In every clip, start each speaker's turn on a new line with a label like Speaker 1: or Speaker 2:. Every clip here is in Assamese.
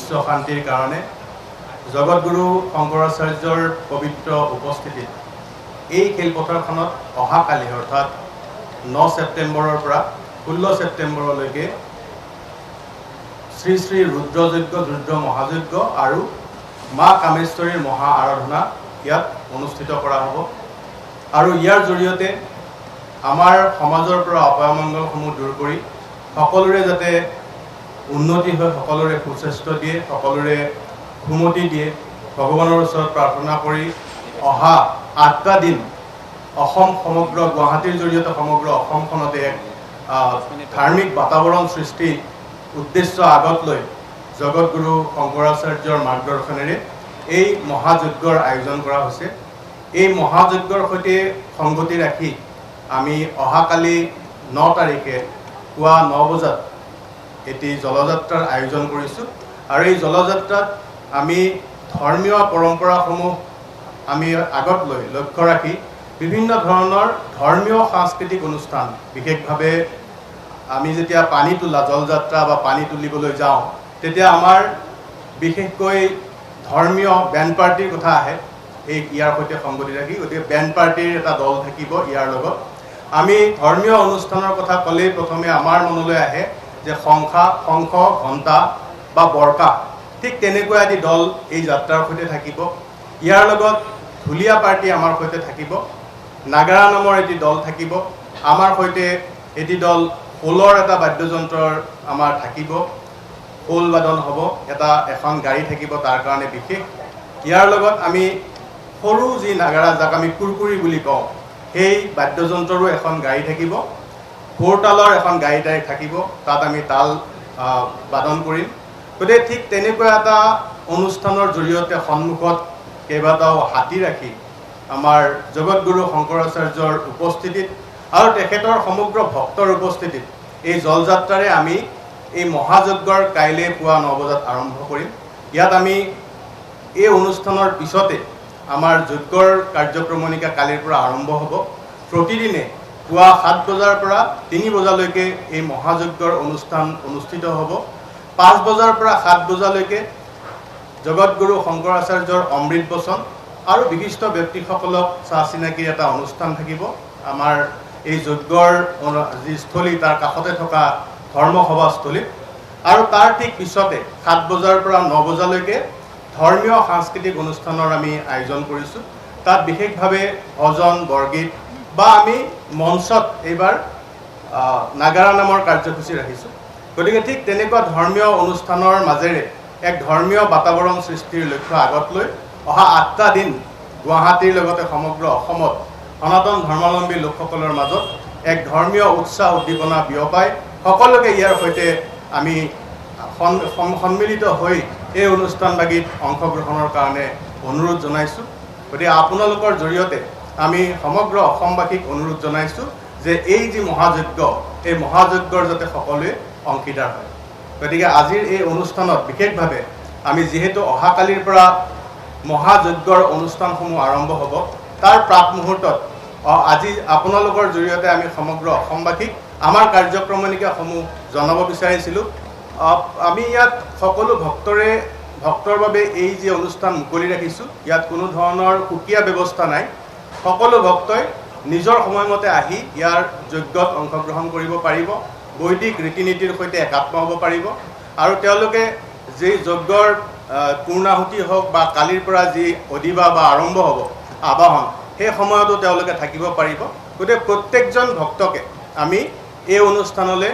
Speaker 1: বিশ্ব শান্তিৰ কাৰণে জগতগুৰু শংকৰাচাৰ্যৰ পবিত্ৰ উপস্থিতিত এই খেলপথাৰখনত অহাকালি অৰ্থাৎ 9 ছেপ্টেম্বৰৰ পৰা 16 ছেপ্টেম্বৰলৈকে শ্ৰী শ্ৰী ৰুদ্ৰযজ্ঞ ৰুদ্ৰ মহাযজ্ঞ আৰু মা কামেশ্বৰীৰ মহা আৰাধনা ইয়াত অনুষ্ঠিত কৰা হ'ব আৰু ইয়াৰ জৰিয়তে আমাৰ সমাজৰ পৰা অপমংগলসমূহ দূৰ কৰি সকলোৰে যাতে উন্নতি হয়, সকলোৰে সুস্বাস্থ্য দিয়ে, সকলোৰে সুমতি দিয়ে, ভগৱানৰ ওচৰত প্ৰাৰ্থনা কৰি অহা 8টা দিন অসম সমগ্ৰ গুৱাহাটীৰ জৰিয়তে সমগ্ৰ অসমখনতে এক ধাৰ্মিক বাতাবৰণ সৃষ্টি উদ্দেশ্য আগত লৈ জগতগুৰু শংকৰাচাৰ্যৰ মাৰ্গদৰ্শনেৰে এই মহাযজ্ঞৰ আয়োজন কৰা হৈছে। এই মহাযজ্ঞৰ সৈতে সংগতি ৰাখি আমি অহাকালি 9 তাৰিখে পুৱা 9 বজাত এটি জলযাত্ৰাৰ আয়োজন কৰিছোঁ আৰু এই জলযাত্ৰাত আমি ধৰ্মীয় পৰম্পৰাসমূহ আমি আগত লৈ লক্ষ্য ৰাখি বিভিন্ন ধৰণৰ ধৰ্মীয় সাংস্কৃতিক অনুষ্ঠান, বিশেষভাৱে আমি যেতিয়া পানী তোলা জলযাত্ৰা বা পানী তুলিবলৈ যাওঁ তেতিয়া আমাৰ বিশেষকৈ ধৰ্মীয় বেণ্ড পাৰ্টিৰ কথা আহে। এই ইয়াৰ সৈতে সংগতি ৰাখি গতিকে বেণ্ড পাৰ্টিৰ এটা দল থাকিব। ইয়াৰ লগত আমি ধৰ্মীয় অনুষ্ঠানৰ কথা ক'লেই প্ৰথমে আমাৰ মনলৈ আহে যে শংখ ঘণ্টা বা বৰকা, ঠিক তেনেকুৱা এটি দল এই যাত্ৰাৰ সৈতে থাকিব। ইয়াৰ লগত ঢুলীয়া পাৰ্টি আমাৰ সৈতে থাকিব, নাগাৰা নামৰ এটি দল থাকিব, আমাৰ সৈতে এটি দল খোলৰ এটা বাদ্যযন্ত্ৰৰ আমাৰ থাকিব, খোল বাদন হ'ব, এখন গাড়ী থাকিব তাৰ কাৰণে বিশেষ। ইয়াৰ লগত আমি সৰু যি নাগাৰা, যাক আমি কুৰকুৰি বুলি কওঁ, সেই বাদ্যযন্ত্ৰৰো এখন গাড়ী থাকিব, খোৰতালৰ এখন গাড়ী থাকিব, তাত আমি তাল বাদন কৰিম। গতিকে ঠিক তেনেকুৱা এটা অনুষ্ঠানৰ জৰিয়তে সন্মুখত কেইবাটাও হাতী ৰাখি আমাৰ জগতগুৰু শংকৰাচাৰ্যৰ উপস্থিতিত আৰু তেখেতৰ সমগ্ৰ ভক্তৰ উপস্থিতিত এই জলযাত্ৰাৰে আমি এই মহাযজ্ঞৰ কাইলৈ পুৱা 9 বজাত আৰম্ভ কৰিম। ইয়াত আমি এই অনুষ্ঠানৰ পিছতে আমাৰ যজ্ঞৰ কাৰ্যক্ৰমণিকা কালিৰ পৰা আৰম্ভ হ'ব। প্ৰতিদিনে পুৱা 7 বজাৰ পৰা 3 বজালৈকে এই মহাযজ্ঞৰ অনুষ্ঠান অনুষ্ঠিত হ'ব। 5 বজাৰ পৰা 7 বজালৈকে জগতগুৰু শংকৰাচাৰ্যৰ অমৃত বচন আৰু বিশিষ্ট ব্যক্তিসকলক চাহ চিনাকিৰ এটা অনুষ্ঠান থাকিব। আমাৰ এই যজ্ঞৰ যি স্থলী তাৰ কাষতে থকা ধৰ্মসভাস্থলীত আৰু তাৰ ঠিক পিছতে 7 বজাৰ পৰা 9 বজালৈকে ধৰ্মীয় সাংস্কৃতিক অনুষ্ঠানৰ আমি আয়োজন কৰিছোঁ। তাত বিশেষভাৱে ভজন বৰগীত বা আমি মঞ্চত এইবাৰ নাগাৰা নামৰ কাৰ্যসূচী ৰাখিছোঁ। গতিকে ঠিক তেনেকুৱা ধৰ্মীয় অনুষ্ঠানৰ মাজেৰে এক ধৰ্মীয় বাতাবৰণ সৃষ্টিৰ লক্ষ্য আগত লৈ অহা 8টা দিন গুৱাহাটীৰ লগতে সমগ্ৰ অসমত সনাতন ধৰ্মাৱলম্বী লোকসকলৰ মাজত এক ধৰ্মীয় উৎসাহ উদ্দীপনা বিয়পাই সকলোকে ইয়াৰ সৈতে আমি সন্মিলিত হৈ এই অনুষ্ঠানভাগিত অংশগ্ৰহণৰ কাৰণে অনুৰোধ জনাইছোঁ। গতিকে আপোনালোকৰ জৰিয়তে আমি সমগ্ৰ অসমবাসীক অনুৰোধ জনাইছোঁ যে এই যি মহাযজ্ঞ, এই মহাযজ্ঞৰ যাতে সকলোৱে অংশীদাৰ হয়। গতিকে আজিৰ এই অনুষ্ঠানত বিশেষভাৱে আমি যিহেতু অহাকালিৰ পৰা মহাযজ্ঞৰ অনুষ্ঠানসমূহ আৰম্ভ হ'ব, তাৰ প্ৰাক মুহূৰ্তত আজি আপোনালোকৰ জৰিয়তে আমি সমগ্ৰ অসমবাসীক আমাৰ কাৰ্যক্ৰমণিকাসমূহ জনাব বিচাৰিছিলোঁ। আমি ইয়াত সকলো ভক্তৰ বাবে এই যি অনুষ্ঠান মুকলি ৰাখিছোঁ, ইয়াত কোনো ধৰণৰ সুকীয়া ব্যৱস্থা নাই। সকলো ভক্তই নিজৰ সময়মতে আহি ইয়াৰ যজ্ঞত অংশগ্ৰহণ কৰিব পাৰিব, বৈদিক ৰীতি নীতিৰ সৈতে একাত্ম হ'ব পাৰিব আৰু তেওঁলোকে যি যজ্ঞৰ পূৰ্ণাহুতি হওক বা কালিৰ পৰা যি অদিবা বা আৰম্ভ হ'ব আবাহন, সেই সময়তো তেওঁলোকে থাকিব পাৰিব। গতিকে প্ৰত্যেকজন ভক্তকে আমি এই অনুষ্ঠানলৈ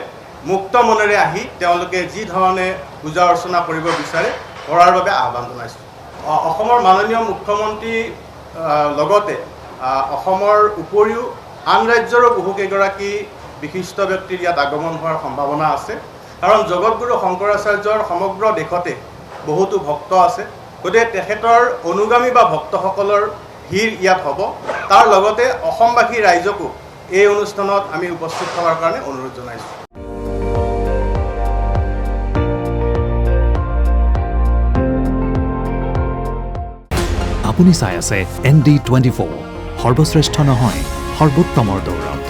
Speaker 1: মুক্ত মনেৰে আহি তেওঁলোকে যি ধৰণে পূজা অৰ্চনা কৰিব বিচাৰে কৰাৰ বাবে আহ্বান জনাইছোঁ। অসমৰ মাননীয় মুখ্যমন্ত্ৰী লগতে অসমৰ উপৰিও আন ৰাজ্যৰো বহুকেইগৰাকী বিশিষ্ট ব্যক্তিৰ ইয়াত আগমন হোৱাৰ সম্ভাৱনা আছে, কাৰণ জগতগুৰু শংকৰাচাৰ্যৰ সমগ্ৰ দেশতে বহুতো ভক্ত আছে। গতিকে তেখেতৰ অনুগামী বা ভক্তসকলৰ ভিৰ ইয়াত হ'ব। তাৰ লগতে অসমবাসী ৰাইজকো এই অনুষ্ঠানত আমি উপস্থিত থকাৰ কাৰণে অনুৰোধ জনাইছোঁ।
Speaker 2: আপুনি চাই আছে ND24, সৰ্বশ্ৰেষ্ঠ নহয় সৰ্বোত্তমৰ দৌৰ।